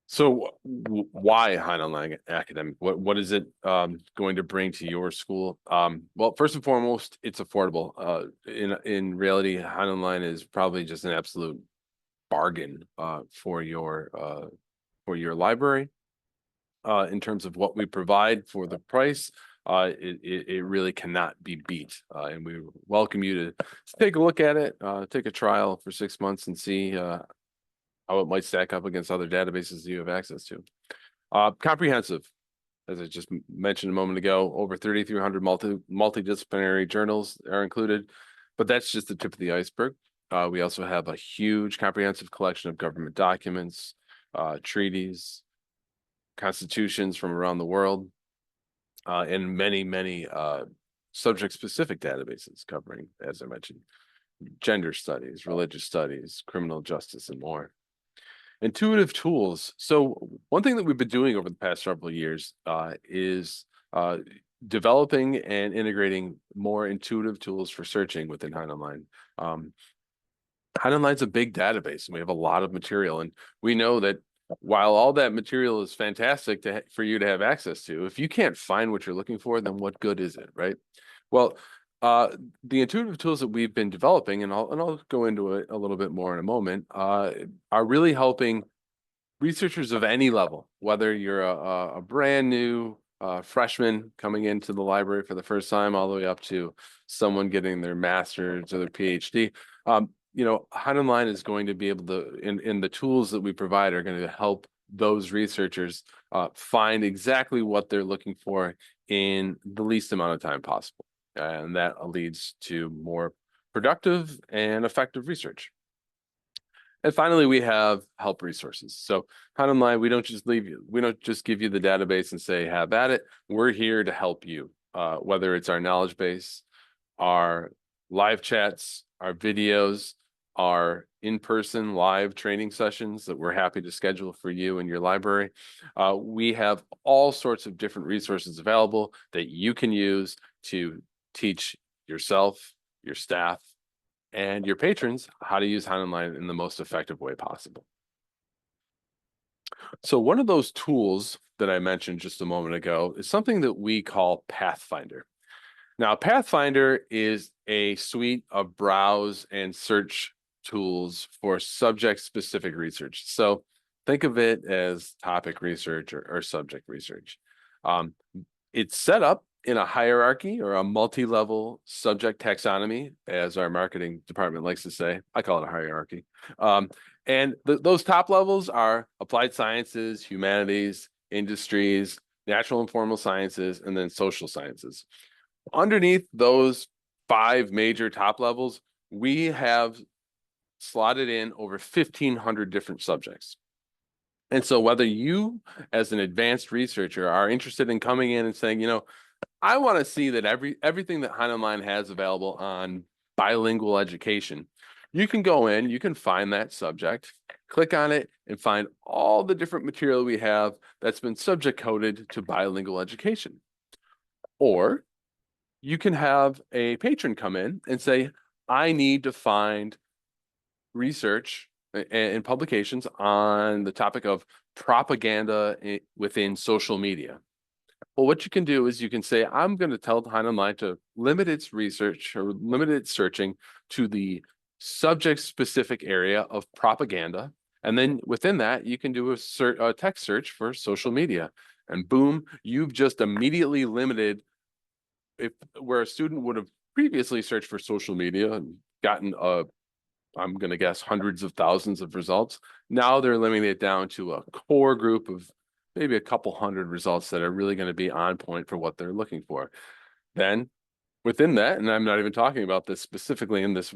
So why HeinOnline Academic? What is it going to bring to your school? Well, first and foremost, it's affordable. In reality, HeinOnline is probably just an absolute bargain for your library. In terms of what we provide for the price, it really cannot be beat. And we welcome you to take a look at it, take a trial for 6 months and see how it might stack up against other databases you have access to. Comprehensive, as I just mentioned a moment ago, over 3,300 multidisciplinary journals are included, but that's just the tip of the iceberg. We also have a huge comprehensive collection of government documents, treaties, constitutions from around the world, and many subject-specific databases covering, as I mentioned, gender studies, religious studies, criminal justice, and more. Intuitive tools. So one thing that we've been doing over the past several years is developing and integrating more intuitive tools for searching within HeinOnline. HeinOnline's a big database, and we have a lot of material. And we know that while all that material is fantastic for you to have access to, if you can't find what you're looking for, then what good is it, right? Well, the intuitive tools that we've been developing, and I'll go into it a little bit more in a moment, are really helping researchers of any level, whether you're a brand new freshman coming into the library for the first time, all the way up to someone getting their master's or their PhD. HeinOnline is going to be able to, in the tools that we provide, are going to help those researchers find exactly what they're looking for in the least amount of time possible. And that leads to more productive and effective research. And finally, we have help resources. So HeinOnline, we don't just give you the database and say, have at it. We're here to help you, whether it's our knowledge base, our live chats, our videos, our in-person live training sessions that we're happy to schedule for you in your library. We have all sorts of different resources available that you can use to teach yourself, your staff, and your patrons how to use HeinOnline in the most effective way possible. So one of those tools that I mentioned just a moment ago is something that we call Pathfinder. Now, Pathfinder is a suite of browse and search tools for subject-specific research. So think of it as topic research or subject research. It's set up in a hierarchy or a multi-level subject taxonomy, as our marketing department likes to say. I call it a hierarchy. And those top levels are applied sciences, humanities, industries, natural and formal sciences, and then social sciences. Underneath those 5 major top levels, we have slotted in over 1,500 different subjects. And so whether you, as an advanced researcher, are interested in coming in and saying, you know, I want to see that everything that HeinOnline has available on bilingual education, you can go in, you can find that subject, click on it, and find all the different material we have that's been subject coded to bilingual education. Or you can have a patron come in and say, I need to find research and publications on the topic of propaganda within social media. Well, what you can do is you can say, I'm going to tell HeinOnline to limit its research or limit its searching to the subject-specific area of propaganda. And then within that, you can do a text search for social media. And boom, you've just immediately limited where a student would have previously searched for social media and gotten I'm going to guess hundreds of thousands of results. Now they're limiting it down to a core group of maybe a couple hundred results that are really going to be on point for what they're looking for. Then within that, and I'm not even talking about this specifically in this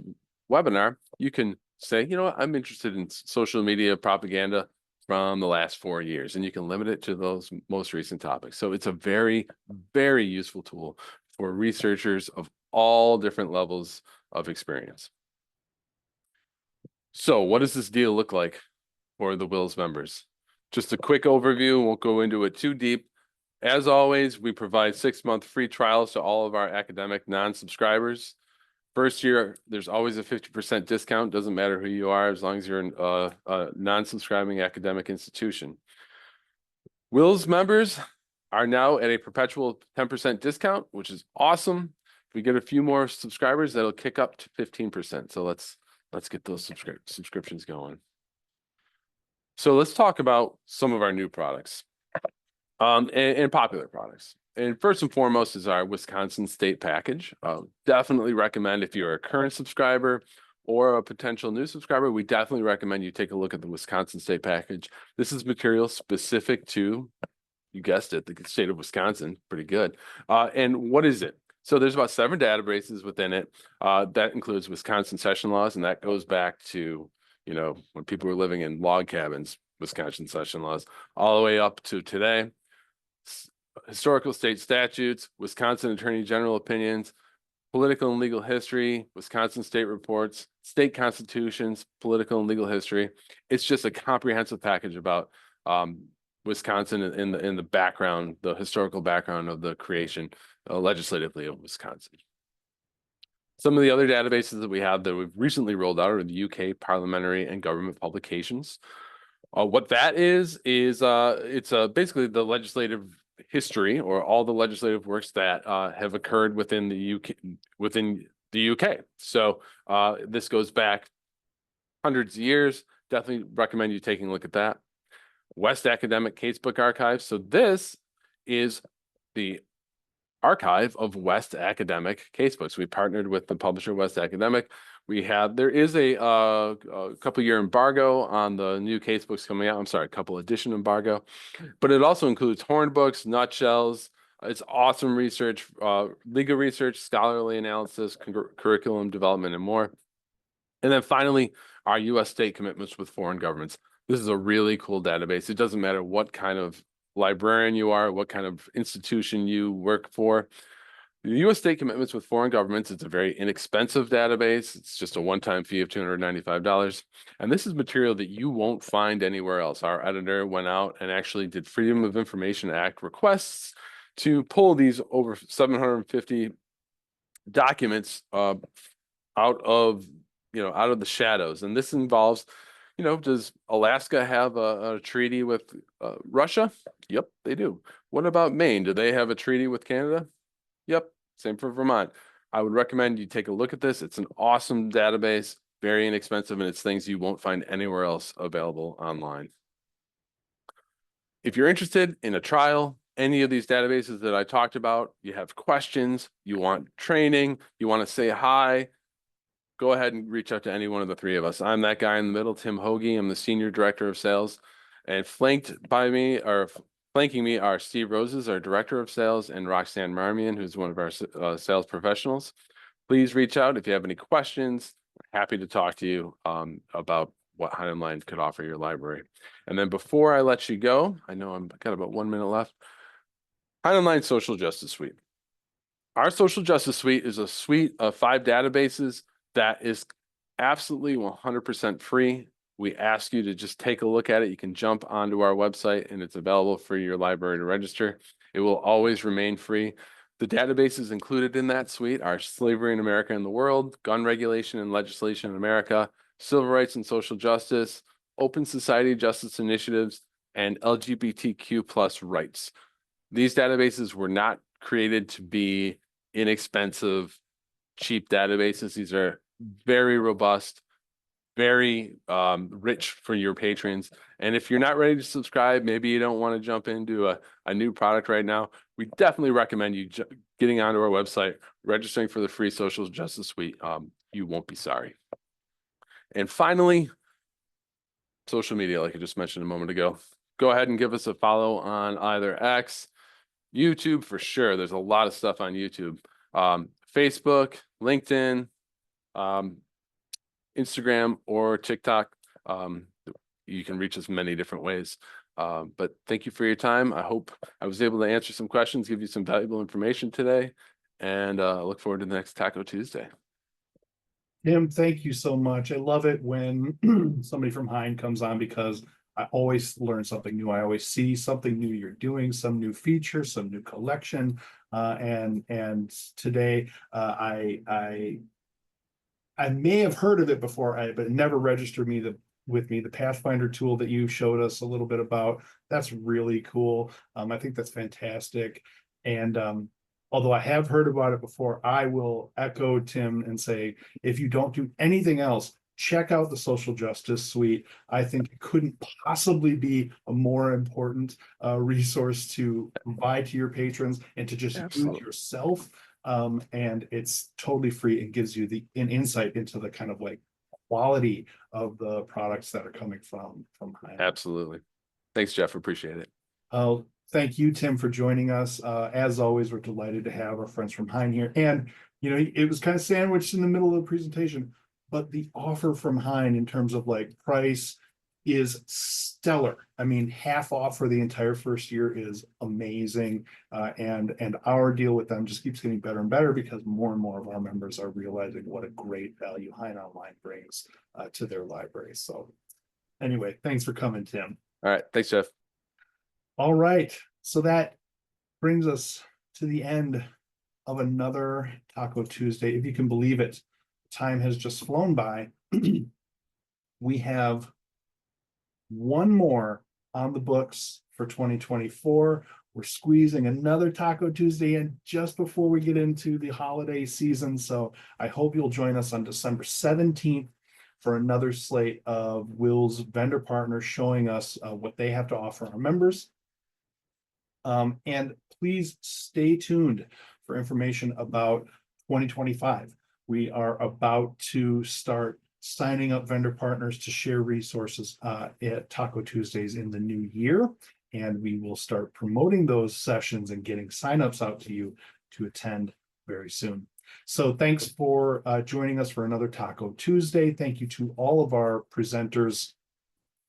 webinar, you can say, you know what, I'm interested in social media propaganda from the last 4 years, and you can limit it to those most recent topics. So it's a very, very useful tool for researchers of all different levels of experience. So what does this deal look like for the WiLS members? Just a quick overview, won't go into it too deep. As always, we provide 6-month free trials to all of our academic non-subscribers. First year, there's always a 50% discount. Doesn't matter who you are, as long as you're a non-subscribing academic institution. WiLS members are now at a perpetual 10% discount, which is awesome. If we get a few more subscribers, that'll kick up to 15%. So let's get those subscriptions going. So let's talk about some of our new products and popular products. And first and foremost is our Wisconsin State Package. Definitely recommend, if you're a current subscriber or a potential new subscriber, we definitely recommend you take a look at the Wisconsin State Package. This is material specific to, you guessed it, the state of Wisconsin. Pretty good. And what is it? So there's about 7 databases within it. That includes Wisconsin session laws, and that goes back to, you know, when people were living in log cabins, Wisconsin session laws, all the way up to today. Historical state statutes, Wisconsin Attorney General opinions, political and legal history, Wisconsin state reports, state constitutions, political and legal history. It's just a comprehensive package about Wisconsin in the background, the historical background of the creation legislatively of Wisconsin. Some of the other databases that we have that we've recently rolled out are the UK Parliamentary and Government Publications. What that is it's basically the legislative history or all the legislative works that have occurred within the UK. So this goes back hundreds of years. Definitely recommend you taking a look at that. West Academic Casebook Archive. So this is the archive of West Academic casebooks. We partnered with the publisher West Academic. There is a couple year embargo on the new casebooks coming out. I'm sorry, a couple edition embargo, but it also includes horn books, nutshells. It's awesome research, legal research, scholarly analysis, curriculum development, and more. And then finally, our U.S. state commitments with foreign governments. This is a really cool database. It doesn't matter what kind of librarian you are, what kind of institution you work for. The U.S. state commitments with foreign governments, it's a very inexpensive database. It's just a one-time fee of $295. And this is material that you won't find anywhere else. Our editor went out and actually did Freedom of Information Act requests to pull these over 750 documents out of the shadows. And this involves You know, does Alaska have a treaty with Russia? Yep, they do. What about Maine? Do they have a treaty with Canada? Yep, same for Vermont. I would recommend you take a look at this. It's an awesome database, very inexpensive, and it's things you won't find anywhere else available online. If you're interested in a trial, any of these databases that I talked about, you have questions, you want training, you want to say hi, go ahead and reach out to any one of the three of us. I'm that guy in the middle, Tim Hoagie. I'm the Senior Director of Sales. And flanking me are Steve Roses, our Director of Sales, and Roxanne Marmion, who's one of our sales professionals. Please reach out if you have any questions. We're happy to talk to you about what HeinOnline could offer your library. And then before I let you go, I know I've got about 1 minute left. HeinOnline Social Justice Suite. Our Social Justice Suite is a suite of 5 databases that is absolutely 100% free. We ask you to just take a look at it. You can jump onto our website and it's available for your library to register. It will always remain free. The databases included in that suite are Slavery in America and the World, Gun Regulation and Legislation in America, Civil Rights and Social Justice, Open Society Justice Initiatives, and LGBTQ+ rights. These databases were not created to be inexpensive, cheap databases. These are very robust, very rich for your patrons. And if you're not ready to subscribe, maybe you don't want to jump into a new product right now, we definitely recommend you getting onto our website, registering for the free Social Justice Suite. You won't be sorry. And finally, social media, like I just mentioned a moment ago. Go ahead and give us a follow on either X, YouTube for sure. There's a lot of stuff on YouTube. Facebook, LinkedIn, Instagram, or TikTok. You can reach us many different ways. But thank you for your time. I hope I was able to answer some questions, give you some valuable information today, and look forward to the next Taco Tuesday. Tim, thank you so much. I love it when somebody from Hein comes on because I always learn something new. I always see something new you're doing, some new feature, some new collection. And today I may have heard of it before, but it never registered with me. The Pathfinder tool that you showed us a little bit about, that's really cool. I think that's fantastic. And although I have heard about it before, I will echo Tim and say, if you don't do anything else, check out the Social Justice Suite. I think it couldn't possibly be a more important resource to provide to your patrons and to just use yourself. And it's totally free and gives you an insight into the kind of like quality of the products that are coming from Hein. Absolutely. Thanks, Jeff. Appreciate it. Thank you, Tim, for joining us. As always, we're delighted to have our friends from Hein here. And, you know, it was kind of sandwiched in the middle of the presentation, but the offer from Hein in terms of like price is stellar. I mean, half off for the entire first year is amazing. And our deal with them just keeps getting better and better because more and more of our members are realizing what a great value HeinOnline brings to their library. So anyway, thanks for coming, Tim. All right. Thanks, Jeff. All right. So that brings us to the end of another Taco Tuesday. If you can believe it, time has just flown by. We have one more on the books for 2024. We're squeezing another Taco Tuesday in just before we get into the holiday season. So I hope you'll join us on December 17th for another slate of WiLS vendor partners showing us what they have to offer our members. And please stay tuned for information about 2025. We are about to start signing up vendor partners to share resources at Taco Tuesdays in the new year. And we will start promoting those sessions and getting signups out to you to attend very soon. So thanks for joining us for another Taco Tuesday. Thank you to all of our presenters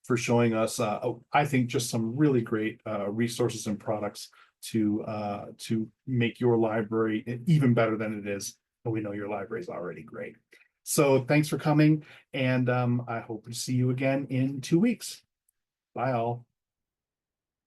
for showing us, I think, just some really great resources and products to make your library even better than it is. And we know your library is already great. So thanks for coming, and I hope to see you again in 2 weeks. Bye all.